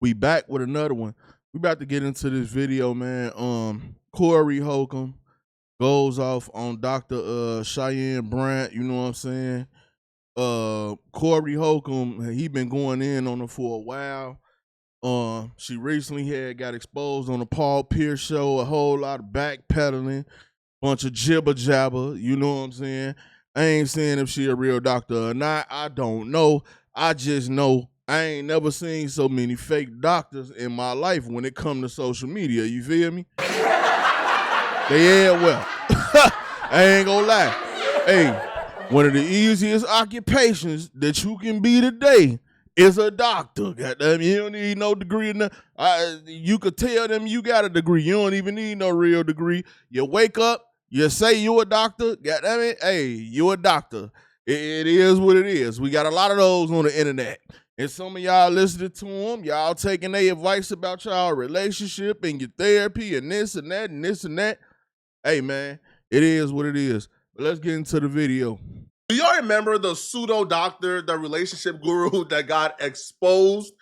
We back with another one. We about to get into this video, man. Corey Holcomb goes off on Dr. Cheyenne Bryant, you know what I'm saying? Corey Holcomb, he been going in on her for a while. She recently got exposed on the Paul Pierce show, a whole lot of backpedaling, bunch of jibber jabber, you know what I'm saying? I ain't saying if she a real doctor or not. I don't know. I just know I ain't never seen so many fake doctors in my life when it come to social media. You feel me? They ain't well. I ain't gonna lie. Hey, one of the easiest occupations that you can be today is a doctor. Goddamn, you don't need no degree. You could tell them you got a degree. You don't even need no real degree. You wake up, you say you a doctor. Goddamn it, hey, you a doctor. It is what it is. We got a lot of those on the internet. And some of y'all listening to them, y'all taking their advice about y'all relationship and your therapy and this and that and this and that. Hey, man, it is what it is. But let's get into the video. Do y'all remember the pseudo doctor, the relationship guru that got exposed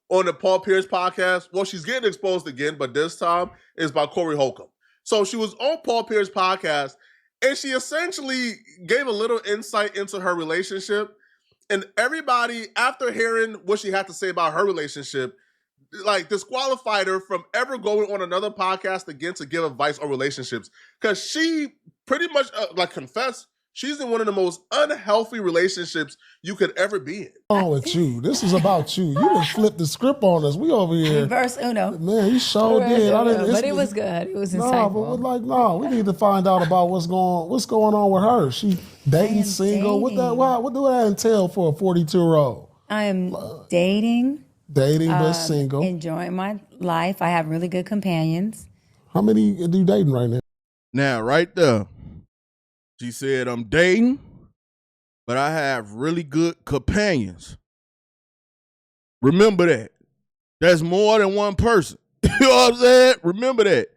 on the Paul Pierce podcast? Well, she's getting exposed again, but this time it's by Corey Holcomb. So she was on Paul Pierce podcast, and she essentially gave a little insight into her relationship. And everybody, after hearing what she had to say about her relationship, like disqualified her from ever going on another podcast again to give advice on relationships. Because she pretty much confessed she's in one of the most unhealthy relationships you could ever be in. Oh, it's you. This is about you. You done flipped the script on us. We over here. Reverse Uno. Man, you sure did. But it was good. It was insightful. But we need to find out about what's going on with her. She dating, single. Dating. What do that entail for a 42-year-old? I am dating. Dating, but single. Enjoying my life. I have really good companions. How many are you dating right now? Now, right there, she said, I'm dating, but I have really good companions. Remember that. That's more than one person. You know what I'm saying? Remember that.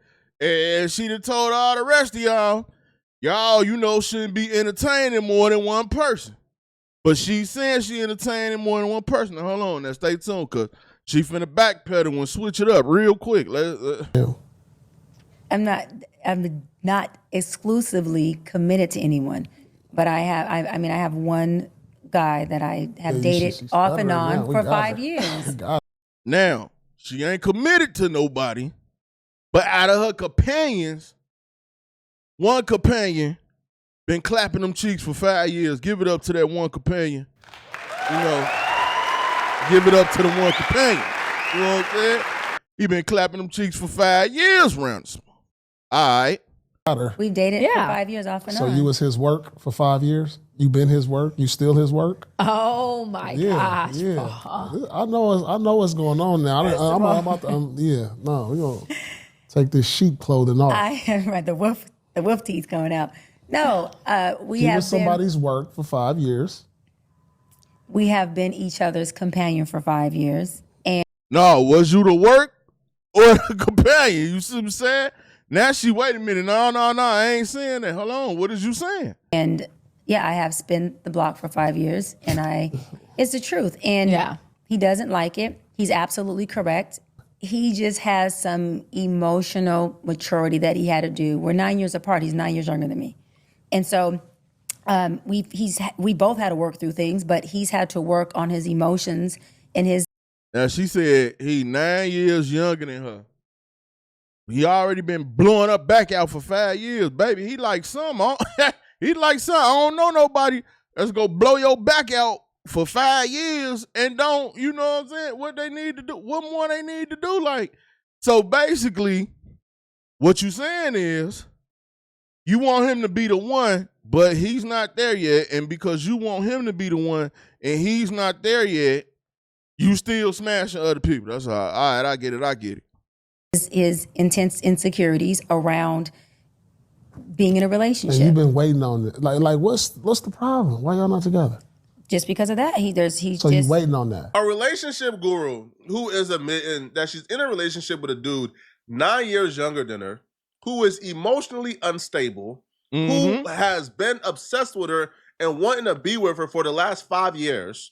And she done told all the rest of y'all, shouldn't be entertaining more than one person. But she's saying she entertaining more than one person. Now, hold on. Now, stay tuned, because she finna backpedal and switch it up real quick. I'm not exclusively committed to anyone, but I have one guy that I have dated off and on for 5 years. Now, she ain't committed to nobody, but out of her companions, one companion been clapping them cheeks for 5 years. Give it up to that one companion. Give it up to the one companion. You know what I'm saying? He been clapping them cheeks for 5 years around this. All right. We've dated for 5 years off and on. So you was his work for 5 years? You been his work? You still his work? Oh my gosh. Yeah. I know what's going on now. We're gonna take this sheep clothing off. Right, the wolf teeth coming out. No, he was somebody's work for 5 years. We have been each other's companion for 5 years. And no, was you the work or the companion? You see what I'm saying? Now wait a minute. No, I ain't saying that. Hold on. What is you saying? And yeah, I have spent the block for 5 years, and it's the truth. And he doesn't like it. He's absolutely correct. He just has some emotional maturity that he had to do. We're 9 years apart. He's 9 years younger than me. And so we both had to work through things, but he's had to work on his emotions and his. Now, she said he 9 years younger than her. He already been blowing up back out for 5 years, baby. He like something. He like something. I don't know nobody that's gonna blow your back out for 5 years and don't, you know what I'm saying? What they need to do, what more they need to do. Like, so basically, what you saying is you want him to be the one, but he's not there yet. And because you want him to be the one and he's not there yet, you still smashing other people. That's all right, I get it. His intense insecurities around being in a relationship. And you've been waiting on it. Like what's the problem? Why y'all not together? Just because of that, So you waiting on that. A relationship guru who is admitting that she's in a relationship with a dude 9 years younger than her, who is emotionally unstable, who has been obsessed with her and wanting to be with her for the last 5 years,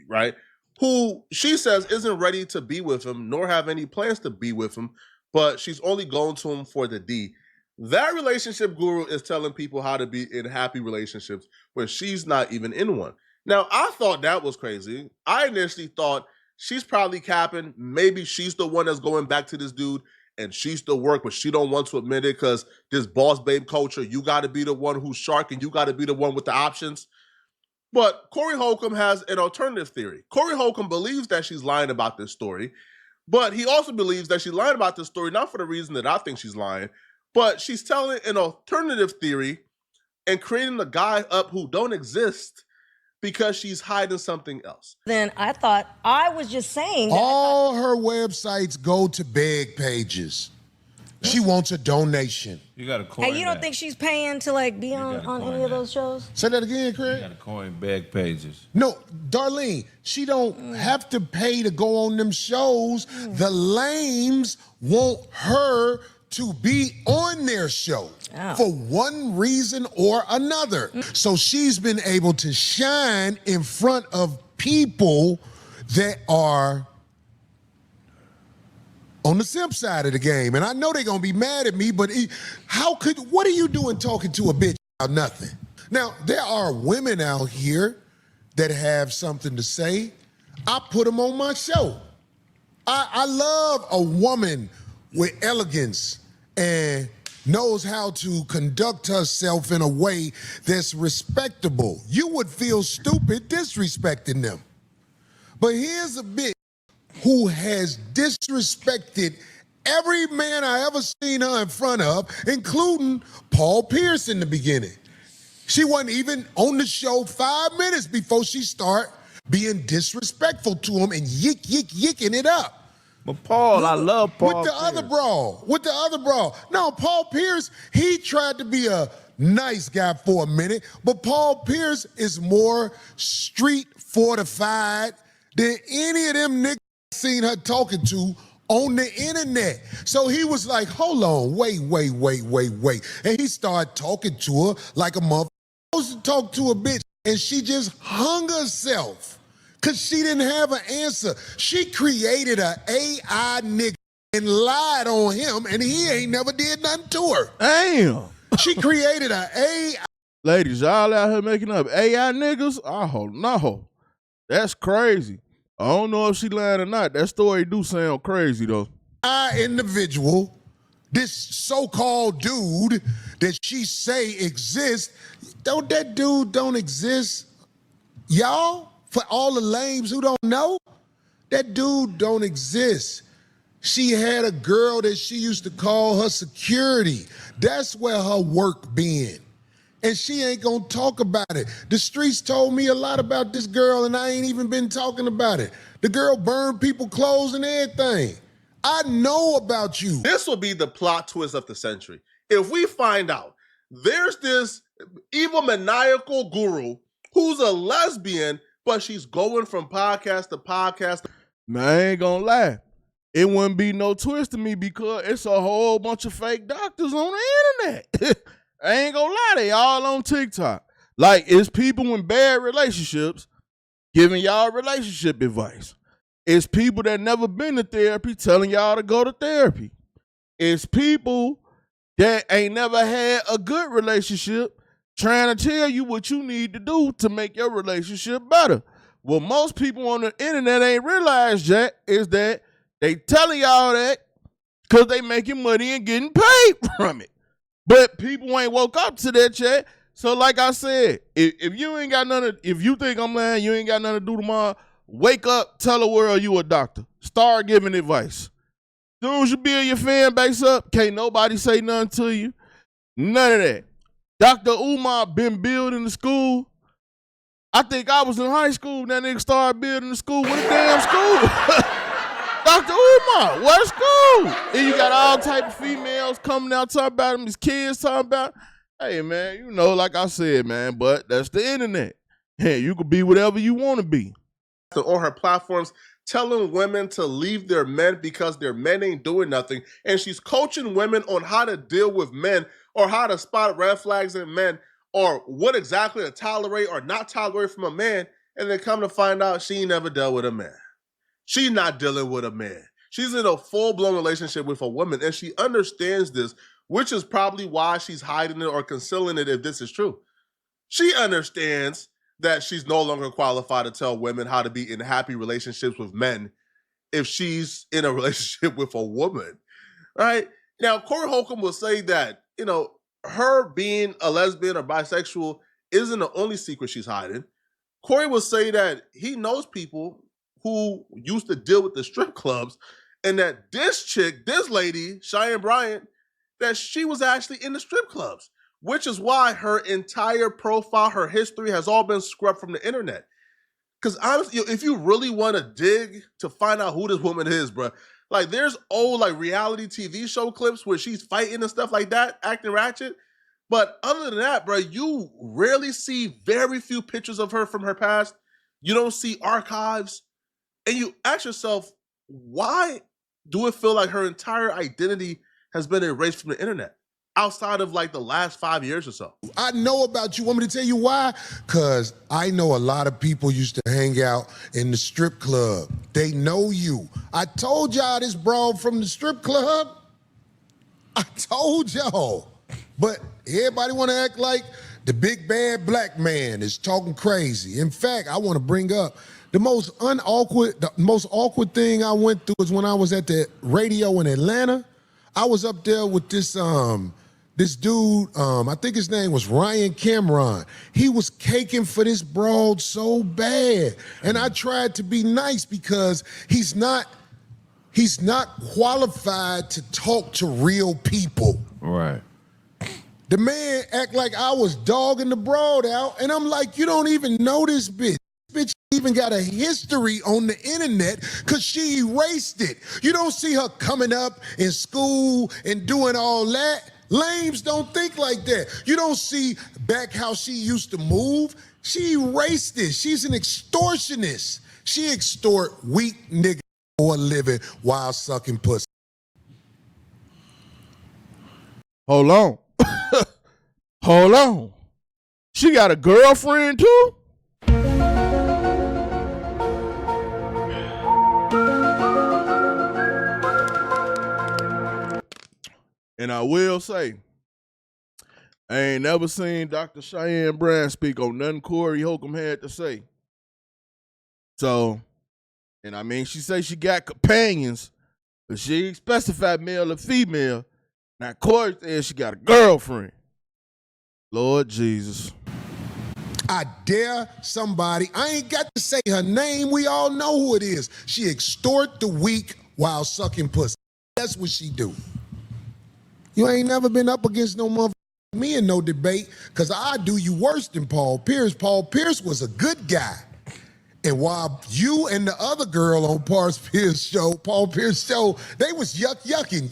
right? who she says isn't ready to be with him, nor have any plans to be with him, but she's only going to him for the D. That relationship guru is telling people how to be in happy relationships when she's not even in one. Now, I thought that was crazy. I initially thought she's probably capping. Maybe she's the one that's going back to this dude and she's the work, but she don't want to admit it because this boss babe culture, you got to be the one who's shark and you got to be the one with the options. But Corey Holcomb has an alternative theory. Corey Holcomb believes that she's lying about this story, but he also believes that she's lying about this story, not for the reason that I think she's lying, but she's telling an alternative theory and creating a guy up who don't exist because she's hiding something else. Then I thought, I was just saying that all her websites go to beg pages. She wants a donation. You got to coin Hey, you don't think she's paying to like be on any of those shows? Say that again, Craig. You got to coin bag pages. No, Darlene, she don't have to pay to go on them shows. The lames want her to be on their show for one reason or another. So she's been able to shine in front of people that are on the simp side of the game. And I know they're gonna be mad at me, but what are you doing talking to a bitch about nothing? Now, there are women out here that have something to say. I put them on my show. I love a woman with elegance and knows how to conduct herself in a way that's respectable. You would feel stupid disrespecting them. But here's a bitch who has disrespected every man I ever seen her in front of, including Paul Pierce in the beginning. She wasn't even on the show 5 minutes before she started being disrespectful to him and yicking it up. But Paul, I love Paul With the other brawl. No, Paul Pierce, he tried to be a nice guy for a minute, but Paul Pierce is more street fortified than any of them niggas seen her talking to on the internet. So he was like, hold on, wait. And he started talking to her like a motherfucker supposed to talk to a bitch, and she just hung herself because she didn't have an answer. She created an AI nigga and lied on him, and he ain't never did nothing to her. Damn. She created an AI. Ladies, y'all out here making up AI niggas? Oh, no. That's crazy. I don't know if she lying or not. That story do sound crazy, though. Individual, this so-called dude that she say exists, that dude don't exist. Y'all, for all the lames who don't know, that dude don't exist. She had a girl that she used to call her security. That's where her work been. And she ain't gonna talk about it. The streets told me a lot about this girl and I ain't even been talking about it. The girl burned people clothes and everything. I know about you. This will be the plot twist of the century. If we find out there's this evil maniacal guru who's a lesbian, but she's going from podcast to podcast. Man, I ain't gonna lie. It wouldn't be no twist to me because it's a whole bunch of fake doctors on the internet. I ain't gonna lie, they all on TikTok. Like, it's people in bad relationships giving y'all relationship advice. It's people that never been to therapy telling y'all to go to therapy. It's people that ain't never had a good relationship trying to tell you what you need to do to make your relationship better. What most people on the internet ain't realized, Jack, is that they telling y'all that because they making money and getting paid from it. But people ain't woke up to that, chat. So like I said, if you ain't got nothing, if you think I'm lying, you ain't got nothing to do tomorrow, wake up, tell the world you a doctor. Start giving advice. Soon as you build your fan base up, can't nobody say nothing to you. None of that. Dr. Umar been building the school. I think I was in high school when that nigga started building the school. What a damn school. Dr. Umar, what school? And you got all type of females coming out talking about him, his kids talking about. Hey, man, you know, like I said, man, but that's the internet. Hey, you could be whatever you want to be. On her platforms, telling women to leave their men because their men ain't doing nothing. And she's coaching women on how to deal with men or how to spot red flags in men or what exactly to tolerate or not tolerate from a man. and then come to find out she ain't never dealt with a man. She's not dealing with a man. She's in a full-blown relationship with a woman, and she understands this, which is probably why she's hiding it or concealing it if this is true. She understands that she's no longer qualified to tell women how to be in happy relationships with men if she's in a relationship with a woman, right? Now, Corey Holcomb will say that, her being a lesbian or bisexual isn't the only secret she's hiding. Corey will say that he knows people who used to deal with the strip clubs and that this lady, Cheyenne Bryant, that she was actually in the strip clubs, which is why her entire profile, her history has all been scrubbed from the internet. Because honestly, if you really want to dig to find out who this woman is, bro, like there's old reality TV show clips where she's fighting and stuff like that, acting ratchet. But other than that, bro, you rarely see very few pictures of her from her past. You don't see archives. And you ask yourself, why do it feel like her entire identity has been erased from the internet outside of the last 5 years or so? I know about you. Want me to tell you why? Because I know a lot of people used to hang out in the strip club. They know you. I told y'all this broad from the strip club. I told y'all. But everybody want to act like the big bad black man is talking crazy. In fact, I want to bring up the most awkward thing I went through is when I was at the radio in Atlanta. I was up there with this dude, I think his name was Ryan Cameron. He was caking for this broad so bad. And I tried to be nice because he's not qualified to talk to real people. Right. The man act like I was dogging the broad out, and I'm like, you don't even know this bitch. This bitch even got a history on the internet because she erased it. You don't see her coming up in school and doing all that. Lames don't think like that. You don't see back how she used to move. She erased it. She's an extortionist. She extort weak niggas for a living while sucking pussy. Hold on. Hold on. She got a girlfriend too? And I will say, I ain't never seen Dr. Cheyenne Bryant speak on nothing Corey Holcomb had to say. So, and I mean, she say she got companions, but she ain't specified male or female. Now, Corey said she got a girlfriend. Lord Jesus. I dare somebody, I ain't got to say her name, we all know who it is. She extort the weak while sucking pussy. That's what she do. You ain't never been up against no motherfucker me in no debate, because I do you worse than Paul Pierce. Paul Pierce was a good guy. And while you and the other girl on Paul Pierce show, they was yucking,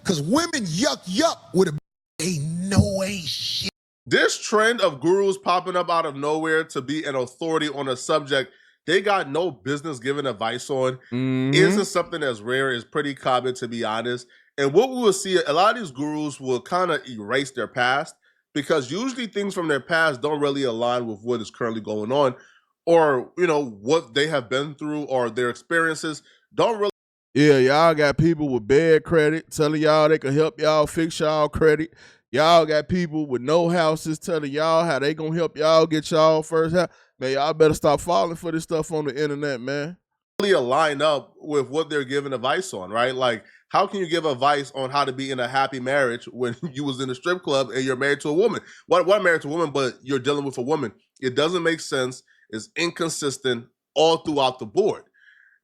because women yuck with a ain't no way shit. This trend of gurus popping up out of nowhere to be an authority on a subject they got no business giving advice on isn't something that's rare. It's pretty common, to be honest. And what we will see, a lot of these gurus will kind of erase their past because usually things from their past don't really align with what is currently going on, or what they have been through or their experiences don't really. Yeah, y'all got people with bad credit telling y'all they can help y'all fix y'all credit. Y'all got people with no houses telling y'all how they gonna help y'all get y'all first house. Man, y'all better stop falling for this stuff on the internet, man. Really align up with what they're giving advice on, right? Like, how can you give advice on how to be in a happy marriage when you was in a strip club and you're married to a woman? What married to a woman, but you're dealing with a woman? It doesn't make sense. It's inconsistent all throughout the board.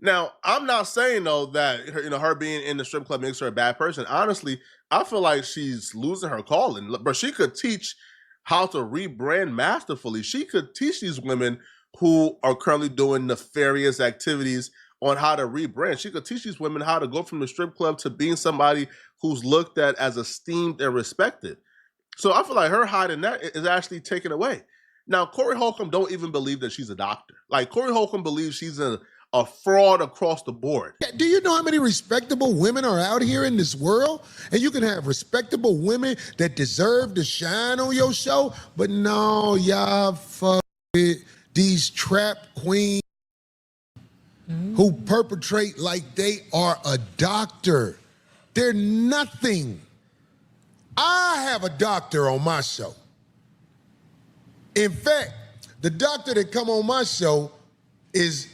Now, I'm not saying though that her being in the strip club makes her a bad person. Honestly, I feel like she's losing her calling. But she could teach how to rebrand masterfully. She could teach these women who are currently doing nefarious activities on how to rebrand. She could teach these women how to go from the strip club to being somebody who's looked at as esteemed and respected. So I feel like her hiding that is actually taken away. Now, Corey Holcomb don't even believe that she's a doctor. Like, Corey Holcomb believes she's a fraud across the board. Do you know how many respectable women are out here in this world? And you can have respectable women that deserve to shine on your show, but no, y'all fuck with these trap queens who perpetrate like they are a doctor. They're nothing. I have a doctor on my show. In fact, the doctor that come on my show it's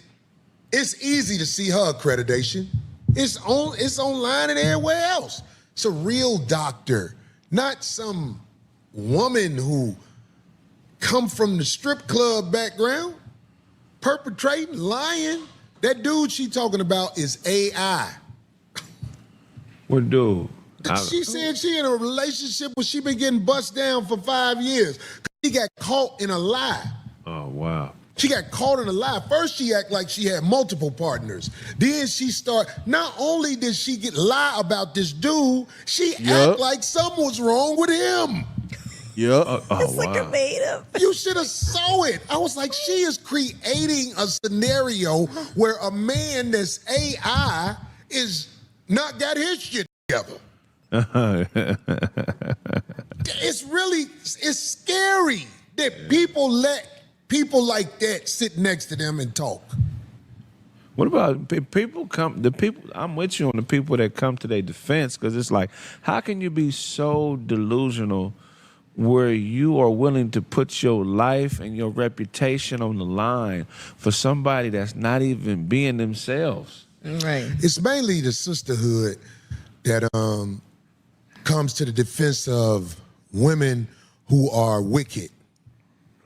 easy to see her accreditation. It's online and everywhere else. It's a real doctor, not some woman who come from the strip club background, perpetrating, lying. That dude she talking about is AI. What dude? She said she in a relationship where she been getting bust down for 5 years. She got caught in a lie. Oh, wow. She got caught in a lie. First, she act like she had multiple partners. Then she not only did she lie about this dude, she act like something was wrong with him. Yeah. It's like a made up. You should have saw it. I was like, she is creating a scenario where a man that's AI is not got his shit together. It's scary that people let people like that sit next to them and talk. What about people I'm with you on the people that come to their defense, because it's like, how can you be so delusional where you are willing to put your life and your reputation on the line for somebody that's not even being themselves? Right. It's mainly the sisterhood that comes to the defense of women who are wicked.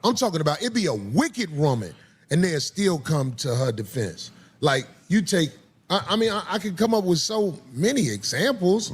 I'm talking about it be a wicked woman and they'll still come to her defense. Like you take, I could come up with so many examples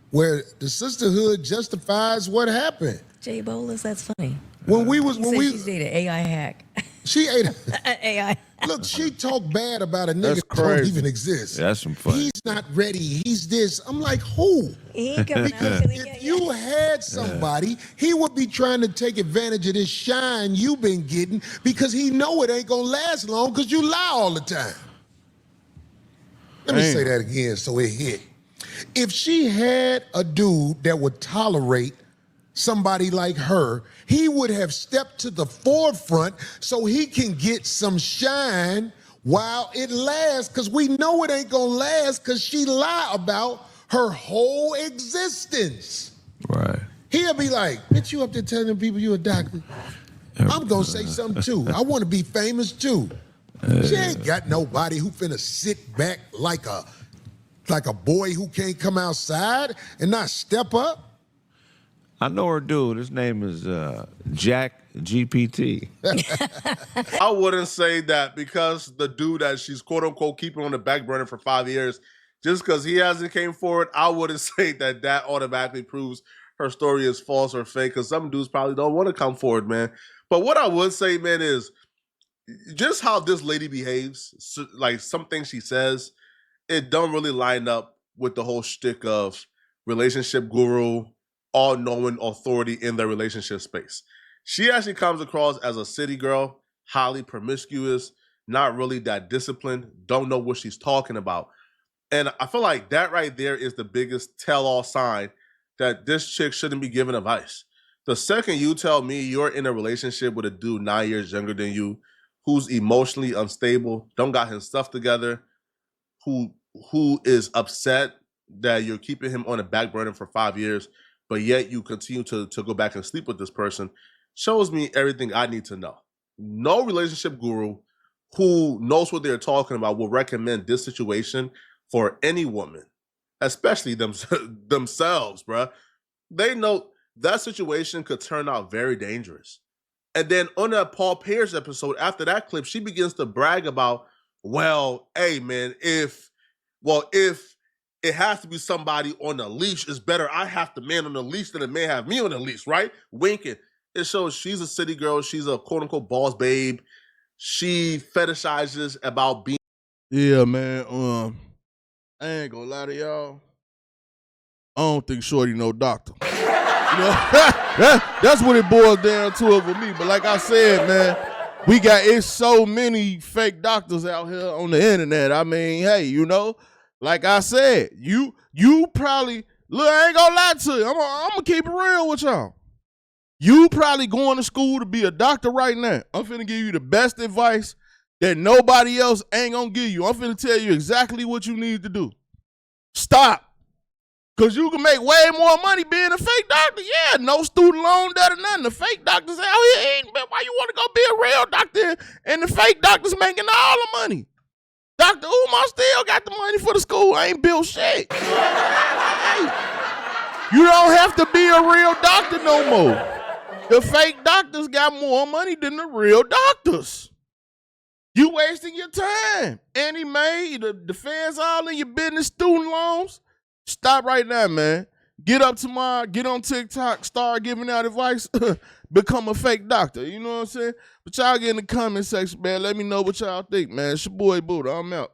where the sisterhood justifies what happened. Jay Bolas, that's funny. She's dated AI hack. She ate AI. Look, she talked bad about a nigga that don't even exist. That's some fun. He's not ready. He's this. I'm like, who? He ain't coming out till he get If you had somebody, he would be trying to take advantage of this shine you've been getting because he know it ain't gonna last long because you lie all the time. Let me say that again so it hit. If she had a dude that would tolerate somebody like her, he would have stepped to the forefront so he can get some shine while it lasts, because we know it ain't gonna last because she lied about her whole existence. Right. He'll be like, bitch, you up there telling people you a doctor? I'm gonna say something too. I wanna be famous too. She ain't got nobody who finna sit back like a boy who can't come outside and not step up. I know her dude. His name is Jack GPT. I wouldn't say that because the dude that she's quote unquote keeping on the back burner for 5 years, just because he hasn't came forward, I wouldn't say that automatically proves her story is false or fake, because some dudes probably don't want to come forward, man. But what I would say, man, is just how this lady behaves, like some things she says, it don't really line up with the whole shtick of relationship guru, all-knowing authority in the relationship space. She actually comes across as a city girl, highly promiscuous, not really that disciplined, don't know what she's talking about. And I feel like that right there is the biggest tell-all sign that this chick shouldn't be giving advice. The second you tell me you're in a relationship with a dude 9 years younger than you, who's emotionally unstable, don't got his stuff together, who is upset that you're keeping him on the back burner for 5 years, but yet you continue to go back and sleep with this person, shows me everything I need to know. No relationship guru who knows what they're talking about will recommend this situation for any woman, especially themselves, bruh. They know that situation could turn out very dangerous. And then on that Paul Pierce episode, after that clip, she begins to brag about, well, hey, man, if it has to be somebody on a leash, it's better I have the man on the leash than the man have me on the leash, right? Winking. It shows she's a city girl. She's a quote-unquote boss babe. She fetishizes about being... Yeah, man. I ain't gonna lie to y'all. I don't think Shorty no doctor. You know, that's what it boils down to for me. But like I said, man, it's so many fake doctors out here on the internet. I mean, hey, you know, like I said, you probably, look, I ain't gonna lie to you. I'm gonna keep it real with y'all. You probably going to school to be a doctor right now. I'm finna give you the best advice that nobody else ain't gonna give you. I'm finna tell you exactly what you need to do. Stop. Because you can make way more money being a fake doctor. Yeah, no student loan, that or nothing. The fake doctors out here ain't, why you want to go be a real doctor and the fake doctors making all the money? Dr. Umar still got the money for the school. I ain't built shit. Hey, you don't have to be a real doctor no more. The fake doctors got more money than the real doctors. You wasting your time. Annie Mae, the fans all in your business, student loans. Stop right now, man. Get up tomorrow, get on TikTok, start giving out advice, become a fake doctor. You know what I'm saying? But y'all get in the comment section, man. Let me know what y'all think, man. It's your boy Buddha. I'm out.